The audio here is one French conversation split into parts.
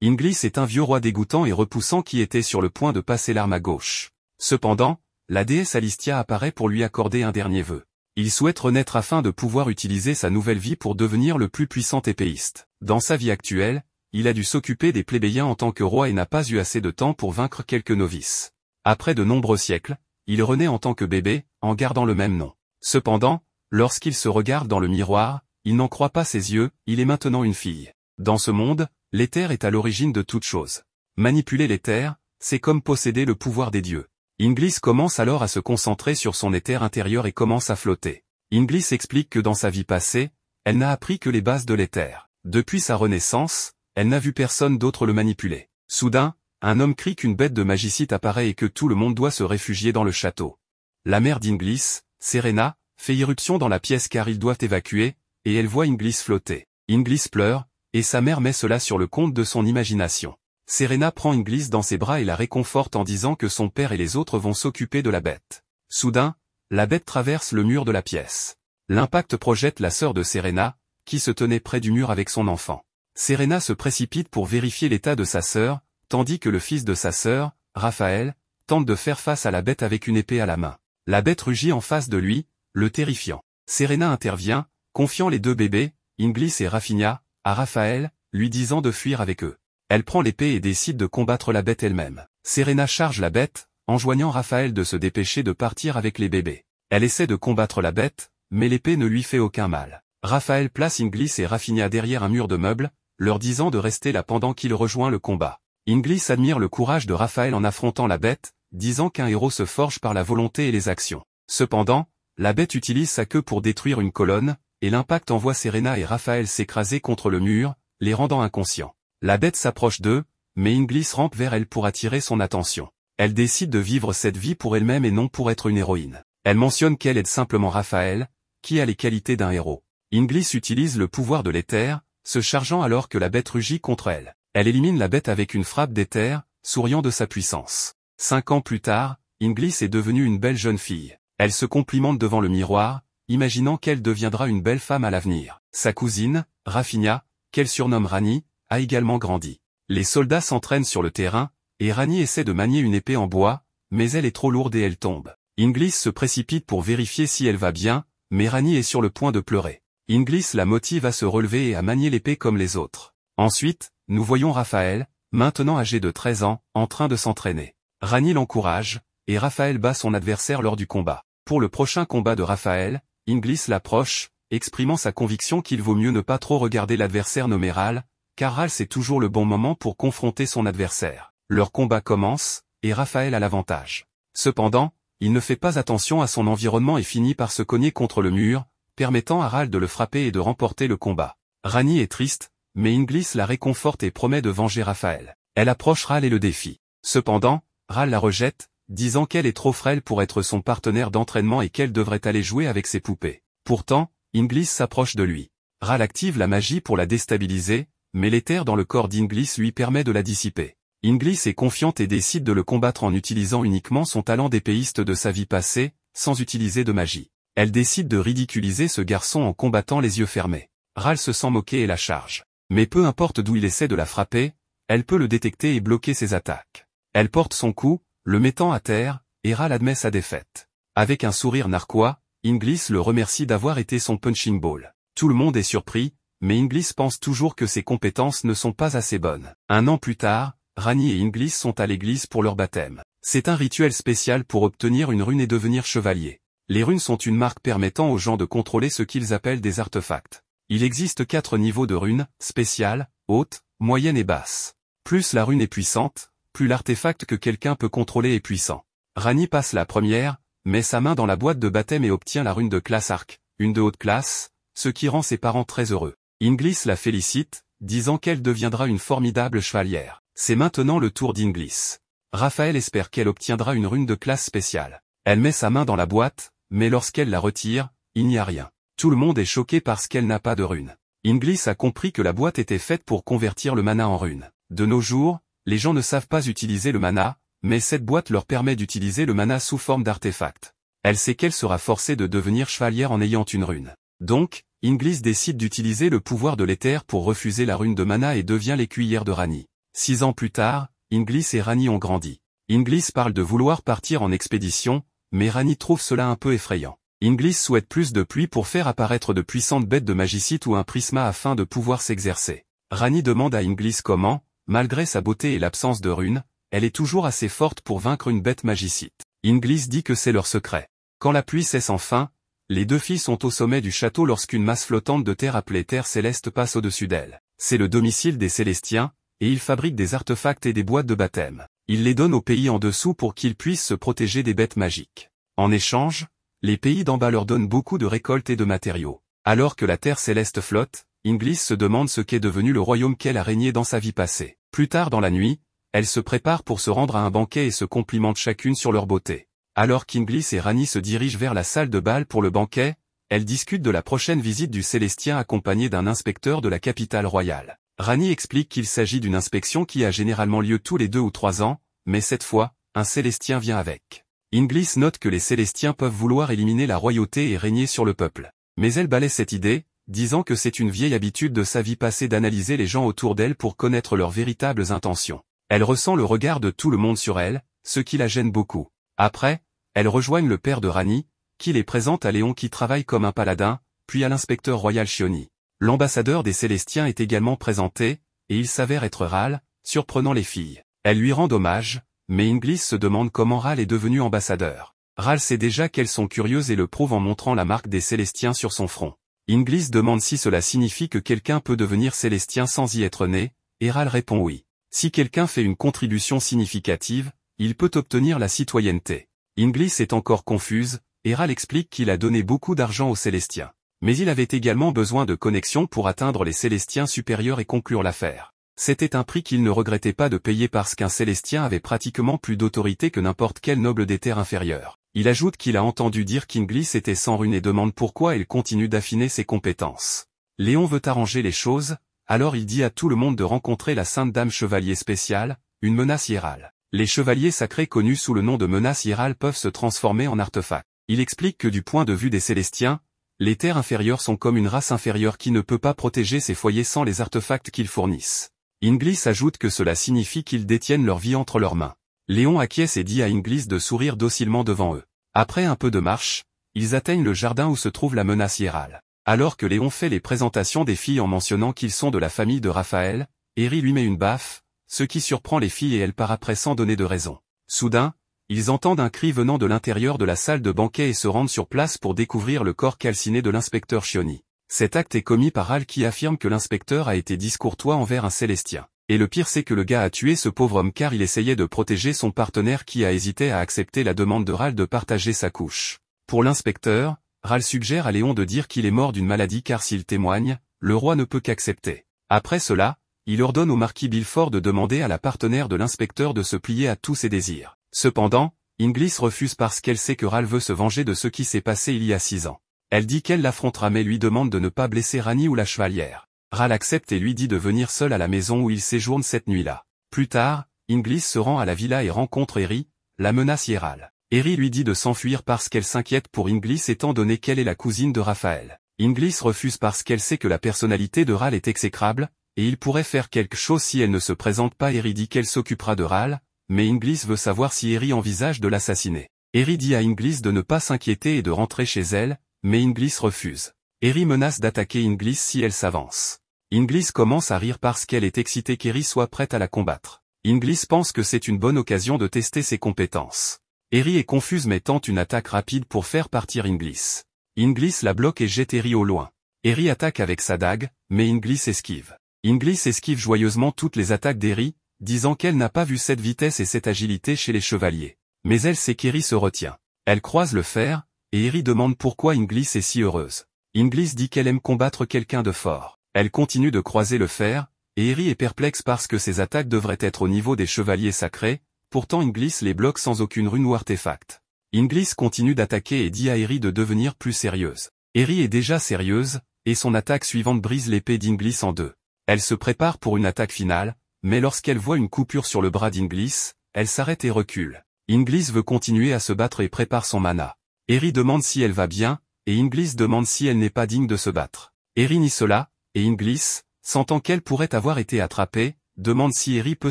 Inglis est un vieux roi dégoûtant et repoussant qui était sur le point de passer l'arme à gauche. Cependant, la déesse Alistia apparaît pour lui accorder un dernier vœu. Il souhaite renaître afin de pouvoir utiliser sa nouvelle vie pour devenir le plus puissant épéiste. Dans sa vie actuelle, il a dû s'occuper des plébéiens en tant que roi et n'a pas eu assez de temps pour vaincre quelques novices. Après de nombreux siècles, il renaît en tant que bébé, en gardant le même nom. Cependant, lorsqu'il se regarde dans le miroir, il n'en croit pas ses yeux, il est maintenant une fille. Dans ce monde, l'éther est à l'origine de toute chose. Manipuler l'éther, c'est comme posséder le pouvoir des dieux. Inglis commence alors à se concentrer sur son éther intérieur et commence à flotter. Inglis explique que dans sa vie passée, elle n'a appris que les bases de l'éther. Depuis sa renaissance, elle n'a vu personne d'autre le manipuler. Soudain, un homme crie qu'une bête de magicite apparaît et que tout le monde doit se réfugier dans le château. La mère d'Inglis, Serena, fait irruption dans la pièce car ils doivent évacuer, et elle voit Inglis flotter. Inglis pleure, et sa mère met cela sur le compte de son imagination. Serena prend Inglis dans ses bras et la réconforte en disant que son père et les autres vont s'occuper de la bête. Soudain, la bête traverse le mur de la pièce. L'impact projette la sœur de Serena, qui se tenait près du mur avec son enfant. Serena se précipite pour vérifier l'état de sa sœur, tandis que le fils de sa sœur, Raphaël, tente de faire face à la bête avec une épée à la main. La bête rugit en face de lui, le terrifiant. Serena intervient, confiant les deux bébés, Inglis et Rafinha, à Raphaël, lui disant de fuir avec eux. Elle prend l'épée et décide de combattre la bête elle-même. Serena charge la bête, enjoignant Raphaël de se dépêcher de partir avec les bébés. Elle essaie de combattre la bête, mais l'épée ne lui fait aucun mal. Raphaël place Inglis et Rafinha derrière un mur de meubles, leur disant de rester là pendant qu'il rejoint le combat. Inglis admire le courage de Raphaël en affrontant la bête, disant qu'un héros se forge par la volonté et les actions. Cependant, la bête utilise sa queue pour détruire une colonne, et l'impact envoie Serena et Raphaël s'écraser contre le mur, les rendant inconscients. La bête s'approche d'eux, mais Inglis rampe vers elle pour attirer son attention. Elle décide de vivre cette vie pour elle-même et non pour être une héroïne. Elle mentionne qu'elle aide simplement Raphaël, qui a les qualités d'un héros. Inglis utilise le pouvoir de l'éther, se chargeant alors que la bête rugit contre elle. Elle élimine la bête avec une frappe d'éther, souriant de sa puissance. 5 ans plus tard, Inglis est devenue une belle jeune fille. Elle se complimente devant le miroir, imaginant qu'elle deviendra une belle femme à l'avenir. Sa cousine, Rafinha, qu'elle surnomme Rani, a également grandi. Les soldats s'entraînent sur le terrain, et Rani essaie de manier une épée en bois, mais elle est trop lourde et elle tombe. Inglis se précipite pour vérifier si elle va bien, mais Rani est sur le point de pleurer. Inglis la motive à se relever et à manier l'épée comme les autres. Ensuite, nous voyons Raphaël, maintenant âgé de 13 ans, en train de s'entraîner. Rani l'encourage, et Raphaël bat son adversaire lors du combat. Pour le prochain combat de Raphaël, Inglis l'approche, exprimant sa conviction qu'il vaut mieux ne pas trop regarder l'adversaire nommé Ral, car Ral c'est toujours le bon moment pour confronter son adversaire. Leur combat commence, et Raphaël a l'avantage. Cependant, il ne fait pas attention à son environnement et finit par se cogner contre le mur, permettant à Ral de le frapper et de remporter le combat. Rani est triste, mais Inglis la réconforte et promet de venger Raphaël. Elle approche Ral et le défie. Cependant, Ral la rejette, disant qu'elle est trop frêle pour être son partenaire d'entraînement et qu'elle devrait aller jouer avec ses poupées. Pourtant, Inglis s'approche de lui. Ral active la magie pour la déstabiliser, mais l'éther dans le corps d'Inglis lui permet de la dissiper. Inglis est confiante et décide de le combattre en utilisant uniquement son talent d'épéiste de sa vie passée, sans utiliser de magie. Elle décide de ridiculiser ce garçon en combattant les yeux fermés. Ral se sent moqué et la charge. Mais peu importe d'où il essaie de la frapper, elle peut le détecter et bloquer ses attaques. Elle porte son coup, le mettant à terre, et Ral admet sa défaite. Avec un sourire narquois, Inglis le remercie d'avoir été son punching ball. Tout le monde est surpris, mais Inglis pense toujours que ses compétences ne sont pas assez bonnes. 1 an plus tard, Rani et Inglis sont à l'église pour leur baptême. C'est un rituel spécial pour obtenir une rune et devenir chevalier. Les runes sont une marque permettant aux gens de contrôler ce qu'ils appellent des artefacts. Il existe 4 niveaux de runes, spéciales, hautes, moyennes et basses. Plus la rune est puissante, plus l'artefact que quelqu'un peut contrôler est puissant. Rani passe la première, met sa main dans la boîte de baptême et obtient la rune de classe arc, une de haute classe, ce qui rend ses parents très heureux. Inglis la félicite, disant qu'elle deviendra une formidable chevalière. C'est maintenant le tour d'Inglis. Raphaël espère qu'elle obtiendra une rune de classe spéciale. Elle met sa main dans la boîte, mais lorsqu'elle la retire, il n'y a rien. Tout le monde est choqué parce qu'elle n'a pas de rune. Inglis a compris que la boîte était faite pour convertir le mana en rune. De nos jours, les gens ne savent pas utiliser le mana, mais cette boîte leur permet d'utiliser le mana sous forme d'artefact. Elle sait qu'elle sera forcée de devenir chevalière en ayant une rune. Donc, Inglis décide d'utiliser le pouvoir de l'éther pour refuser la rune de mana et devient l'écuyère de Rani. 6 ans plus tard, Inglis et Rani ont grandi. Inglis parle de vouloir partir en expédition, mais Rani trouve cela un peu effrayant. Inglis souhaite plus de pluie pour faire apparaître de puissantes bêtes de magicite ou un prisma afin de pouvoir s'exercer. Rani demande à Inglis comment, malgré sa beauté et l'absence de runes, elle est toujours assez forte pour vaincre une bête magicite. Inglis dit que c'est leur secret. Quand la pluie cesse enfin, les deux filles sont au sommet du château lorsqu'une masse flottante de terre appelée Terre Céleste passe au-dessus d'elles. C'est le domicile des Célestiens, et ils fabriquent des artefacts et des boîtes de baptême. Ils les donnent aux pays en dessous pour qu'ils puissent se protéger des bêtes magiques. En échange, les pays d'en bas leur donnent beaucoup de récoltes et de matériaux. Alors que la Terre Céleste flotte, Inglis se demande ce qu'est devenu le royaume qu'elle a régné dans sa vie passée. Plus tard dans la nuit, elle se prépare pour se rendre à un banquet et se complimente chacune sur leur beauté. Alors qu'Inglis et Rani se dirigent vers la salle de bal pour le banquet, elles discutent de la prochaine visite du Célestien accompagné d'un inspecteur de la capitale royale. Rani explique qu'il s'agit d'une inspection qui a généralement lieu tous les 2 ou 3 ans, mais cette fois, un Célestien vient avec. Inglis note que les Célestiens peuvent vouloir éliminer la royauté et régner sur le peuple. Mais elle balaie cette idée, disant que c'est une vieille habitude de sa vie passée d'analyser les gens autour d'elle pour connaître leurs véritables intentions. Elle ressent le regard de tout le monde sur elle, ce qui la gêne beaucoup. Après, elles rejoignent le père de Rani, qui les présente à Léon qui travaille comme un paladin, puis à l'inspecteur royal Chioni. L'ambassadeur des Célestiens est également présenté, et il s'avère être Ral, surprenant les filles. Elles lui rendent hommage, mais Inglis se demande comment Ral est devenu ambassadeur. Ral sait déjà qu'elles sont curieuses et le prouve en montrant la marque des Célestiens sur son front. Inglis demande si cela signifie que quelqu'un peut devenir Célestien sans y être né, et Ral répond oui. Si quelqu'un fait une contribution significative, il peut obtenir la citoyenneté. Inglis est encore confuse, et Ral explique qu'il a donné beaucoup d'argent aux Célestiens. Mais il avait également besoin de connexions pour atteindre les Célestiens supérieurs et conclure l'affaire. C'était un prix qu'il ne regrettait pas de payer parce qu'un Célestien avait pratiquement plus d'autorité que n'importe quel noble des terres inférieures. Il ajoute qu'il a entendu dire qu'Inglis était sans rune et demande pourquoi elle continue d'affiner ses compétences. Léon veut arranger les choses, alors il dit à tout le monde de rencontrer la Sainte Dame Chevalier spéciale, une menace hiérale. Les chevaliers sacrés connus sous le nom de menace hiérale peuvent se transformer en artefacts. Il explique que du point de vue des Célestiens, les terres inférieures sont comme une race inférieure qui ne peut pas protéger ses foyers sans les artefacts qu'ils fournissent. Inglis ajoute que cela signifie qu'ils détiennent leur vie entre leurs mains. Léon acquiesce et dit à Inglis de sourire docilement devant eux. Après un peu de marche, ils atteignent le jardin où se trouve la menace hiérale. Alors que Léon fait les présentations des filles en mentionnant qu'ils sont de la famille de Raphaël, Eri lui met une baffe, ce qui surprend les filles et elle part après sans donner de raison. Soudain, ils entendent un cri venant de l'intérieur de la salle de banquet et se rendent sur place pour découvrir le corps calciné de l'inspecteur Chioni. Cet acte est commis par Ral qui affirme que l'inspecteur a été discourtois envers un Célestien. Et le pire c'est que le gars a tué ce pauvre homme car il essayait de protéger son partenaire qui a hésité à accepter la demande de Ral de partager sa couche. Pour l'inspecteur, Ral suggère à Léon de dire qu'il est mort d'une maladie car s'il témoigne, le roi ne peut qu'accepter. Après cela, il ordonne au marquis Bilford de demander à la partenaire de l'inspecteur de se plier à tous ses désirs. Cependant, Inglis refuse parce qu'elle sait que Ral veut se venger de ce qui s'est passé il y a 6 ans. Elle dit qu'elle l'affrontera mais lui demande de ne pas blesser Rani ou la chevalière. Ral accepte et lui dit de venir seul à la maison où il séjourne cette nuit-là. Plus tard, Inglis se rend à la villa et rencontre Eri, la menace hiérale. Eri lui dit de s'enfuir parce qu'elle s'inquiète pour Inglis étant donné qu'elle est la cousine de Raphaël. Inglis refuse parce qu'elle sait que la personnalité de Ral est exécrable, et il pourrait faire quelque chose si elle ne se présente pas. Eri dit qu'elle s'occupera de Ral, mais Inglis veut savoir si Eri envisage de l'assassiner. Eri dit à Inglis de ne pas s'inquiéter et de rentrer chez elle, mais Inglis refuse. Eri menace d'attaquer Inglis si elle s'avance. Inglis commence à rire parce qu'elle est excitée qu'Eri soit prête à la combattre. Inglis pense que c'est une bonne occasion de tester ses compétences. Eri est confuse mais tente une attaque rapide pour faire partir Inglis. Inglis la bloque et jette Eri au loin. Eri attaque avec sa dague, mais Inglis esquive. Inglis esquive joyeusement toutes les attaques d'Eri, disant qu'elle n'a pas vu cette vitesse et cette agilité chez les chevaliers. Mais elle sait qu'Eri se retient. Elle croise le fer, et Eri demande pourquoi Inglis est si heureuse. Inglis dit qu'elle aime combattre quelqu'un de fort. Elle continue de croiser le fer, et Eri est perplexe parce que ses attaques devraient être au niveau des chevaliers sacrés, pourtant Inglis les bloque sans aucune rune ou artefact. Inglis continue d'attaquer et dit à Eri de devenir plus sérieuse. Eri est déjà sérieuse, et son attaque suivante brise l'épée d'Inglis en deux. Elle se prépare pour une attaque finale, mais lorsqu'elle voit une coupure sur le bras d'Inglis, elle s'arrête et recule. Inglis veut continuer à se battre et prépare son mana. Eri demande si elle va bien, et Inglis demande si elle n'est pas digne de se battre. Eri nie cela, et Inglis, sentant qu'elle pourrait avoir été attrapée, demande si Eri peut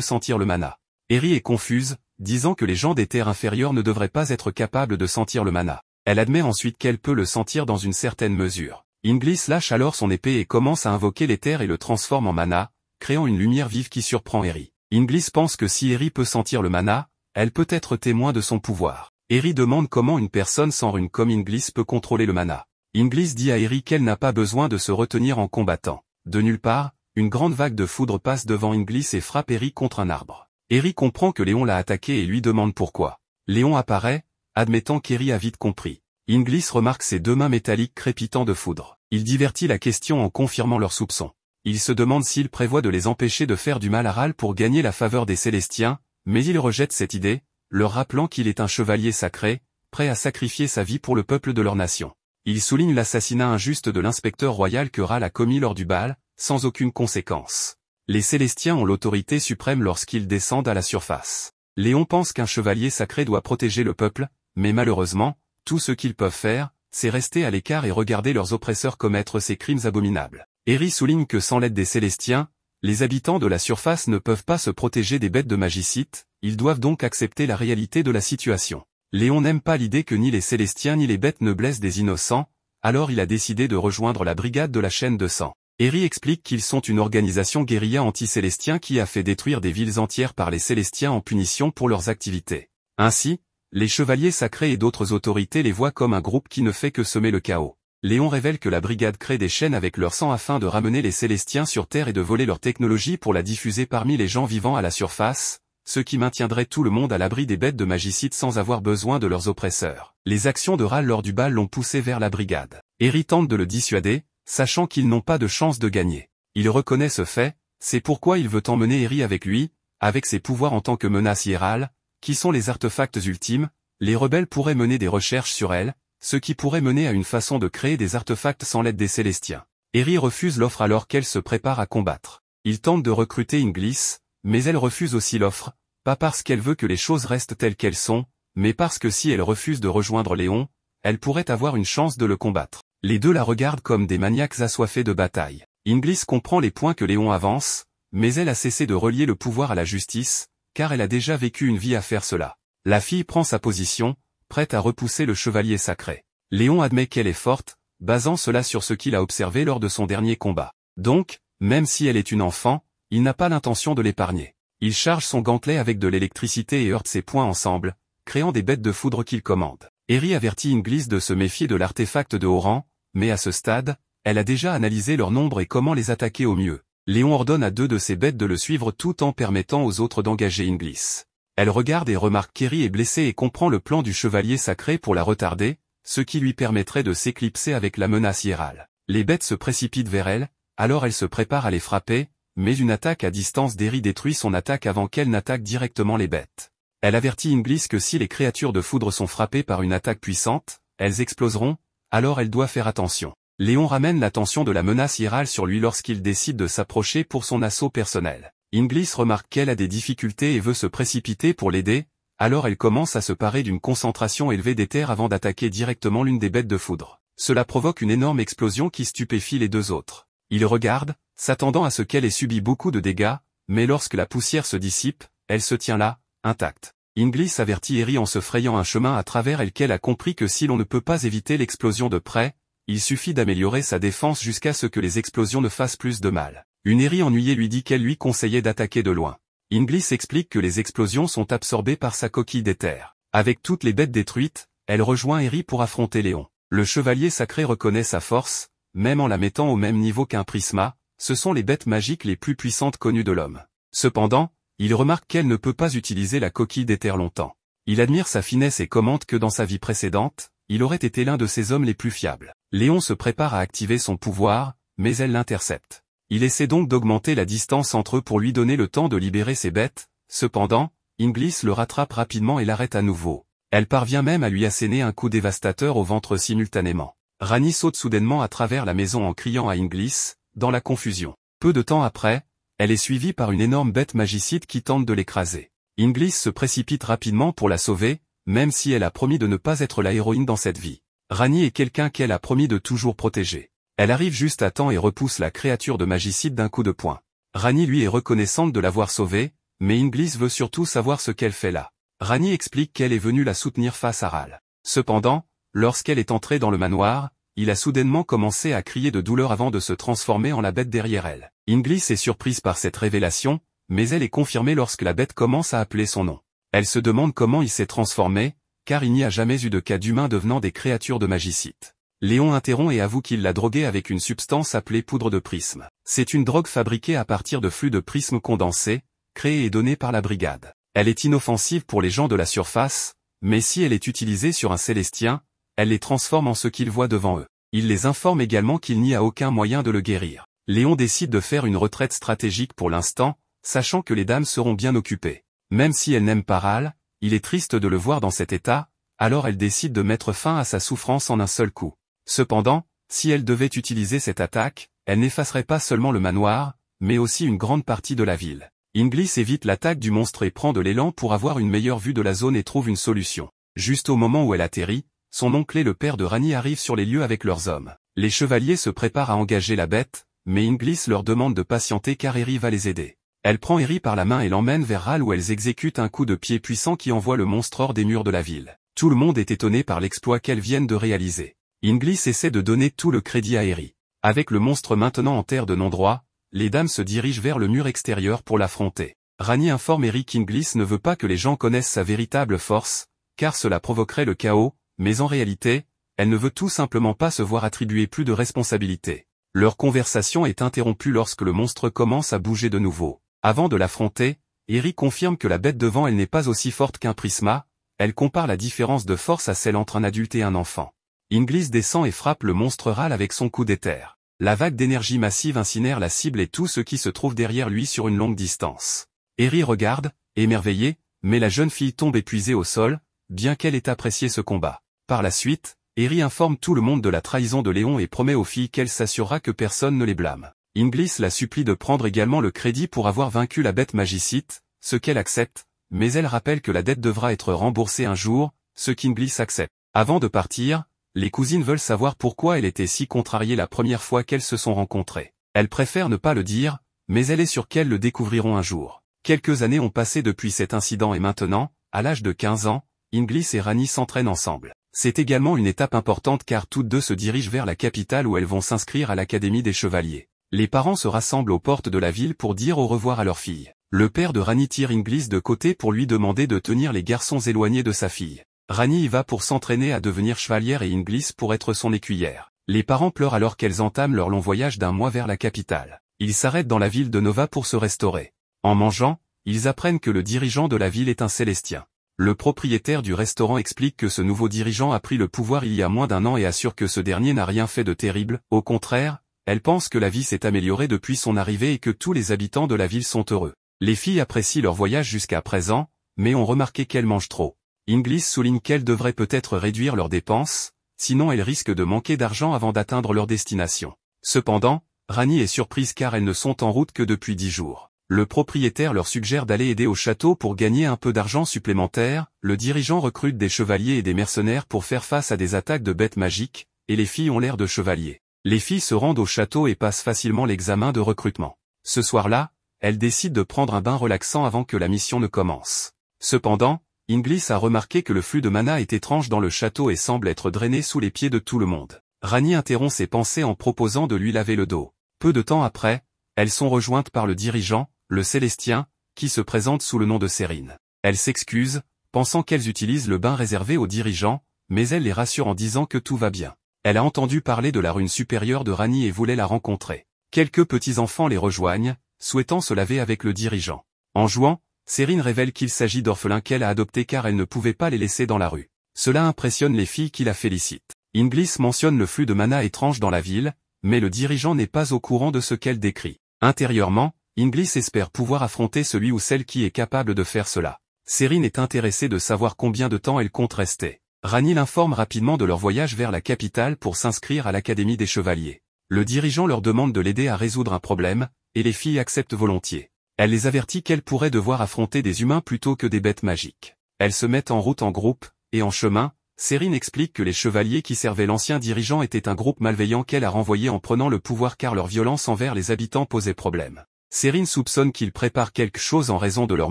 sentir le mana. Eri est confuse, disant que les gens des terres inférieures ne devraient pas être capables de sentir le mana. Elle admet ensuite qu'elle peut le sentir dans une certaine mesure. Inglis lâche alors son épée et commence à invoquer l'éther et le transforme en mana, créant une lumière vive qui surprend Eri. Inglis pense que si Eri peut sentir le mana, elle peut être témoin de son pouvoir. Eri demande comment une personne sans rune comme Inglis peut contrôler le mana. Inglis dit à Eri qu'elle n'a pas besoin de se retenir en combattant. De nulle part, une grande vague de foudre passe devant Inglis et frappe Eri contre un arbre. Eri comprend que Léon l'a attaqué et lui demande pourquoi. Léon apparaît, admettant qu'Eri a vite compris. Inglis remarque ses deux mains métalliques crépitant de foudre. Il divertit la question en confirmant leurs soupçons. Il se demande s'il prévoit de les empêcher de faire du mal à Ral pour gagner la faveur des Célestiens, mais il rejette cette idée, leur rappelant qu'il est un chevalier sacré, prêt à sacrifier sa vie pour le peuple de leur nation. Il souligne l'assassinat injuste de l'inspecteur royal que Ral a commis lors du bal, sans aucune conséquence. Les Célestiens ont l'autorité suprême lorsqu'ils descendent à la surface. Léon pense qu'un chevalier sacré doit protéger le peuple, mais malheureusement, tout ce qu'ils peuvent faire, c'est rester à l'écart et regarder leurs oppresseurs commettre ces crimes abominables. Eri souligne que sans l'aide des Célestiens, les habitants de la surface ne peuvent pas se protéger des bêtes de magicites, ils doivent donc accepter la réalité de la situation. Léon n'aime pas l'idée que ni les Célestiens ni les bêtes ne blessent des innocents, alors il a décidé de rejoindre la brigade de la chaîne de sang. Eri explique qu'ils sont une organisation guérilla anti-célestien qui a fait détruire des villes entières par les Célestiens en punition pour leurs activités. Ainsi, les chevaliers sacrés et d'autres autorités les voient comme un groupe qui ne fait que semer le chaos. Léon révèle que la brigade crée des chaînes avec leur sang afin de ramener les Célestiens sur Terre et de voler leur technologie pour la diffuser parmi les gens vivant à la surface, ce qui maintiendrait tout le monde à l'abri des bêtes de magicites sans avoir besoin de leurs oppresseurs. Les actions de Ral lors du bal l'ont poussé vers la brigade. Eri tente de le dissuader, sachant qu'ils n'ont pas de chance de gagner. Il reconnaît ce fait, c'est pourquoi il veut emmener Eri avec lui, avec ses pouvoirs en tant que menace hiérale, qui sont les artefacts ultimes. Les rebelles pourraient mener des recherches sur elle, ce qui pourrait mener à une façon de créer des artefacts sans l'aide des Célestiens. Eri refuse l'offre alors qu'elle se prépare à combattre. Il tente de recruter Inglis, mais elle refuse aussi l'offre, pas parce qu'elle veut que les choses restent telles qu'elles sont, mais parce que si elle refuse de rejoindre Léon, elle pourrait avoir une chance de le combattre. Les deux la regardent comme des maniaques assoiffés de bataille. Inglis comprend les points que Léon avance, mais elle a cessé de relier le pouvoir à la justice, car elle a déjà vécu une vie à faire cela. La fille prend sa position, prête à repousser le chevalier sacré. Léon admet qu'elle est forte, basant cela sur ce qu'il a observé lors de son dernier combat. Donc, même si elle est une enfant, il n'a pas l'intention de l'épargner. Il charge son gantelet avec de l'électricité et heurte ses poings ensemble, créant des bêtes de foudre qu'il commande. Eri avertit Inglis de se méfier de l'artefact de haut rang, mais à ce stade, elle a déjà analysé leur nombre et comment les attaquer au mieux. Léon ordonne à deux de ses bêtes de le suivre tout en permettant aux autres d'engager Inglis. Elle regarde et remarque qu'Eri est blessée et comprend le plan du chevalier sacré pour la retarder, ce qui lui permettrait de s'éclipser avec la menace hiérale. Les bêtes se précipitent vers elle, alors elle se prépare à les frapper, mais une attaque à distance d'Eri détruit son attaque avant qu'elle n'attaque directement les bêtes. Elle avertit Inglis que si les créatures de foudre sont frappées par une attaque puissante, elles exploseront, alors elle doit faire attention. Léon ramène l'attention de la menace hiérale sur lui lorsqu'il décide de s'approcher pour son assaut personnel. Inglis remarque qu'elle a des difficultés et veut se précipiter pour l'aider, alors elle commence à se parer d'une concentration élevée d'éther avant d'attaquer directement l'une des bêtes de foudre. Cela provoque une énorme explosion qui stupéfie les deux autres. Ils regardent, s'attendant à ce qu'elle ait subi beaucoup de dégâts, mais lorsque la poussière se dissipe, elle se tient là, intacte. Inglis avertit Eri en se frayant un chemin à travers elle qu'elle a compris que si l'on ne peut pas éviter l'explosion de près, il suffit d'améliorer sa défense jusqu'à ce que les explosions ne fassent plus de mal. Une Eri ennuyée lui dit qu'elle lui conseillait d'attaquer de loin. Inglis explique que les explosions sont absorbées par sa coquille d'éther. Avec toutes les bêtes détruites, elle rejoint Eri pour affronter Léon. Le chevalier sacré reconnaît sa force, même en la mettant au même niveau qu'un prisma, ce sont les bêtes magiques les plus puissantes connues de l'homme. Cependant, il remarque qu'elle ne peut pas utiliser la coquille d'éther longtemps. Il admire sa finesse et commente que dans sa vie précédente, il aurait été l'un de ses hommes les plus fiables. Léon se prépare à activer son pouvoir, mais elle l'intercepte. Il essaie donc d'augmenter la distance entre eux pour lui donner le temps de libérer ses bêtes, cependant, Inglis le rattrape rapidement et l'arrête à nouveau. Elle parvient même à lui asséner un coup dévastateur au ventre simultanément. Rani saute soudainement à travers la maison en criant à Inglis, dans la confusion. Peu de temps après, elle est suivie par une énorme bête magicite qui tente de l'écraser. Inglis se précipite rapidement pour la sauver, même si elle a promis de ne pas être la héroïne dans cette vie. Rani est quelqu'un qu'elle a promis de toujours protéger. Elle arrive juste à temps et repousse la créature de magicite d'un coup de poing. Rani lui est reconnaissante de l'avoir sauvée, mais Inglis veut surtout savoir ce qu'elle fait là. Rani explique qu'elle est venue la soutenir face à Ral. Cependant, lorsqu'elle est entrée dans le manoir, il a soudainement commencé à crier de douleur avant de se transformer en la bête derrière elle. Inglis est surprise par cette révélation, mais elle est confirmée lorsque la bête commence à appeler son nom. Elle se demande comment il s'est transformé, car il n'y a jamais eu de cas d'humains devenant des créatures de magicites. Léon interrompt et avoue qu'il l'a droguée avec une substance appelée poudre de prisme. C'est une drogue fabriquée à partir de flux de prisme condensé, créée et donnée par la brigade. Elle est inoffensive pour les gens de la surface, mais si elle est utilisée sur un Célestien, elle les transforme en ce qu'ils voient devant eux. Il les informe également qu'il n'y a aucun moyen de le guérir. Léon décide de faire une retraite stratégique pour l'instant, sachant que les dames seront bien occupées. Même si elle n'aime pas Ral, il est triste de le voir dans cet état, alors elle décide de mettre fin à sa souffrance en un seul coup. Cependant, si elle devait utiliser cette attaque, elle n'effacerait pas seulement le manoir, mais aussi une grande partie de la ville. Inglis évite l'attaque du monstre et prend de l'élan pour avoir une meilleure vue de la zone et trouve une solution. Juste au moment où elle atterrit, son oncle et le père de Rani arrivent sur les lieux avec leurs hommes. Les chevaliers se préparent à engager la bête, mais Inglis leur demande de patienter car Eri va les aider. Elle prend Eri par la main et l'emmène vers Ral où elles exécutent un coup de pied puissant qui envoie le monstre hors des murs de la ville. Tout le monde est étonné par l'exploit qu'elles viennent de réaliser. Inglis essaie de donner tout le crédit à Eri. Avec le monstre maintenant en terre de non-droit, les dames se dirigent vers le mur extérieur pour l'affronter. Rani informe Eri qu'Inglis ne veut pas que les gens connaissent sa véritable force, car cela provoquerait le chaos, mais en réalité, elle ne veut tout simplement pas se voir attribuer plus de responsabilités. Leur conversation est interrompue lorsque le monstre commence à bouger de nouveau. Avant de l'affronter, Eri confirme que la bête devant elle n'est pas aussi forte qu'un prisma, elle compare la différence de force à celle entre un adulte et un enfant. Inglis descend et frappe le monstre Ral avec son coup d'éther. La vague d'énergie massive incinère la cible et tout ce qui se trouve derrière lui sur une longue distance. Eri regarde, émerveillée, mais la jeune fille tombe épuisée au sol, bien qu'elle ait apprécié ce combat. Par la suite, Eri informe tout le monde de la trahison de Léon et promet aux filles qu'elle s'assurera que personne ne les blâme. Inglis la supplie de prendre également le crédit pour avoir vaincu la bête magicite, ce qu'elle accepte, mais elle rappelle que la dette devra être remboursée un jour, ce qu'Inglis accepte. Avant de partir, les cousines veulent savoir pourquoi elle était si contrariée la première fois qu'elles se sont rencontrées. Elle préfère ne pas le dire, mais elle est sûre qu'elles le découvriront un jour. Quelques années ont passé depuis cet incident et maintenant, à l'âge de 15 ans, Inglis et Rani s'entraînent ensemble. C'est également une étape importante car toutes deux se dirigent vers la capitale où elles vont s'inscrire à l'Académie des Chevaliers. Les parents se rassemblent aux portes de la ville pour dire au revoir à leur fille. Le père de Rani tire Inglis de côté pour lui demander de tenir les garçons éloignés de sa fille. Rani y va pour s'entraîner à devenir chevalière et Inglis pour être son écuyère. Les parents pleurent alors qu'elles entament leur long voyage d'1 mois vers la capitale. Ils s'arrêtent dans la ville de Nova pour se restaurer. En mangeant, ils apprennent que le dirigeant de la ville est un Célestien. Le propriétaire du restaurant explique que ce nouveau dirigeant a pris le pouvoir il y a moins d'1 an et assure que ce dernier n'a rien fait de terrible. Au contraire, elle pense que la vie s'est améliorée depuis son arrivée et que tous les habitants de la ville sont heureux. Les filles apprécient leur voyage jusqu'à présent, mais ont remarqué qu'elles mangent trop. Inglis souligne qu'elles devraient peut-être réduire leurs dépenses, sinon elles risquent de manquer d'argent avant d'atteindre leur destination. Cependant, Rani est surprise car elles ne sont en route que depuis 10 jours. Le propriétaire leur suggère d'aller aider au château pour gagner un peu d'argent supplémentaire, le dirigeant recrute des chevaliers et des mercenaires pour faire face à des attaques de bêtes magiques, et les filles ont l'air de chevaliers. Les filles se rendent au château et passent facilement l'examen de recrutement. Ce soir-là, elles décident de prendre un bain relaxant avant que la mission ne commence. Cependant, Inglis a remarqué que le flux de mana est étrange dans le château et semble être drainé sous les pieds de tout le monde. Rani interrompt ses pensées en proposant de lui laver le dos. Peu de temps après, elles sont rejointes par le dirigeant, le Célestien, qui se présente sous le nom de Sérine. Elle s'excuse, pensant qu'elles utilisent le bain réservé aux dirigeants, mais elle les rassure en disant que tout va bien. Elle a entendu parler de la rune supérieure de Rani et voulait la rencontrer. Quelques petits-enfants les rejoignent, souhaitant se laver avec le dirigeant. En jouant, Sérine révèle qu'il s'agit d'orphelins qu'elle a adoptés car elle ne pouvait pas les laisser dans la rue. Cela impressionne les filles qui la félicitent. Inglis mentionne le flux de mana étrange dans la ville, mais le dirigeant n'est pas au courant de ce qu'elle décrit. Intérieurement, Inglis espère pouvoir affronter celui ou celle qui est capable de faire cela. Sérine est intéressée de savoir combien de temps elle compte rester. Rani l'informe rapidement de leur voyage vers la capitale pour s'inscrire à l'Académie des Chevaliers. Le dirigeant leur demande de l'aider à résoudre un problème, et les filles acceptent volontiers. Elle les avertit qu'elles pourraient devoir affronter des humains plutôt que des bêtes magiques. Elles se mettent en route en groupe, et en chemin, Sérine explique que les chevaliers qui servaient l'ancien dirigeant étaient un groupe malveillant qu'elle a renvoyé en prenant le pouvoir car leur violence envers les habitants posait problème. Cérine soupçonne qu'ils préparent quelque chose en raison de leur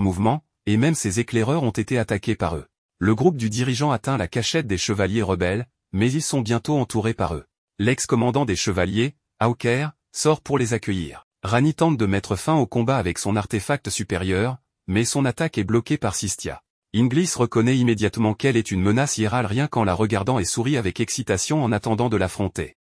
mouvement, et même ses éclaireurs ont été attaqués par eux. Le groupe du dirigeant atteint la cachette des chevaliers rebelles, mais ils sont bientôt entourés par eux. L'ex-commandant des chevaliers, Hawker, sort pour les accueillir. Rani tente de mettre fin au combat avec son artefact supérieur, mais son attaque est bloquée par Sistia. Inglis reconnaît immédiatement qu'elle est une menace hiérale rien qu'en la regardant et sourit avec excitation en attendant de l'affronter.